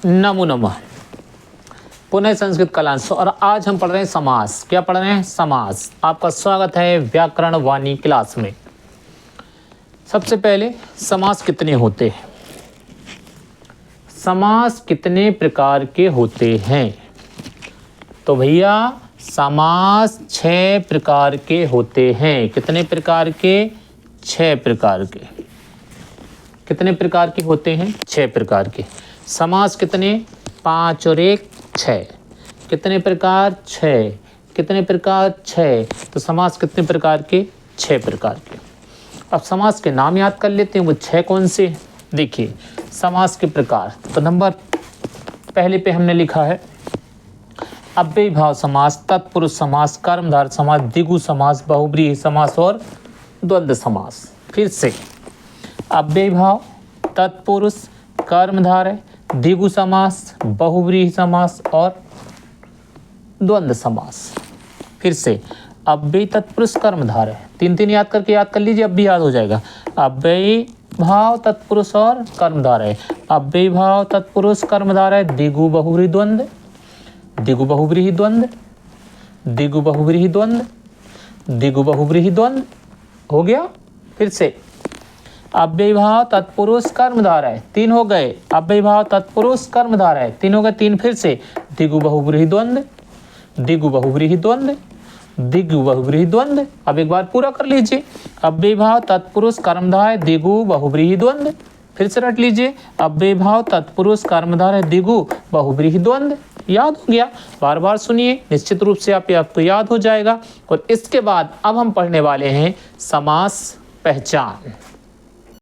नमो नमः। पुनः संस्कृत कलांश और आज हम पढ़ रहे हैं समास। क्या पढ़ रहे हैं? समास। आपका स्वागत है व्याकरण वाणी क्लास में। सबसे पहले समास कितने होते हैं? समास कितने प्रकार के होते हैं? तो भैया समास 6 प्रकार के होते हैं। कितने प्रकार के? 6 प्रकार के। कितने प्रकार के होते हैं? 6 प्रकार के। समास कितने? 5 और 1 6। कितने प्रकार? 6। कितने प्रकार? 6। तो समास कितने प्रकार के? 6 प्रकार के। अब समास के नाम याद कर लेते हैं, वो 6 कौन से? देखिए समास के प्रकार। तो नंबर पहले पे हमने लिखा है अव्ययीभाव समास, तत्पुरुष समास, कर्मधारय समास, द्विगु समास, बहुव्रीहि समास और द्वंद्व समास। फिर से अव्ययीभाव, तत्पुरुष, कर्मधारय, द्विगु समास, बहुव्रीहि समास और द्वंद्व समास। फिर से अव्ययी, तत्पुरुष, कर्मधारय, 3 याद कर लीजिए, अब भी याद हो जाएगा। अव्ययीभाव, तत्पुरुष और कर्मधारय। अव्ययीभाव, तत्पुरुष, कर्मधारय, द्विगु बहुव्रीहि द्वंद्व, द्विगु बहुव्रीहि द्वंद्व, द्विगु बहुव्रीहि द्वंद्व, द्विगु बहुव्रीहि द्वंद्व। हो गया। फिर से अव्ययीभाव, तत्पुरुष, कर्मधारय, 3 हो गए। अव्ययीभाव, तत्पुरुष, कर्मधारय, 3 हो गए। 3 फिर से द्विगु बहुव्रीहि द्वंद्व, द्विगु बहुव्रीहि द्वंद्व, द्विगु बहुव्रीहि द्वंद्व। अब एक बार पूरा कर लीजिए। अव्ययीभाव, तत्पुरुष, कर्मधारय, द्विगु बहुव्रीहि द्वंद्व। फिर से रट लीजिए अव्ययीभाव, तत्पुरुष, कर्मधारय, द्विगु बहुव्रीहि द्वंद्व। याद हो गया? बार बार सुनिए, निश्चित रूप से आपको याद हो जाएगा। और इसके बाद अब हम पढ़ने वाले हैं समास पहचान।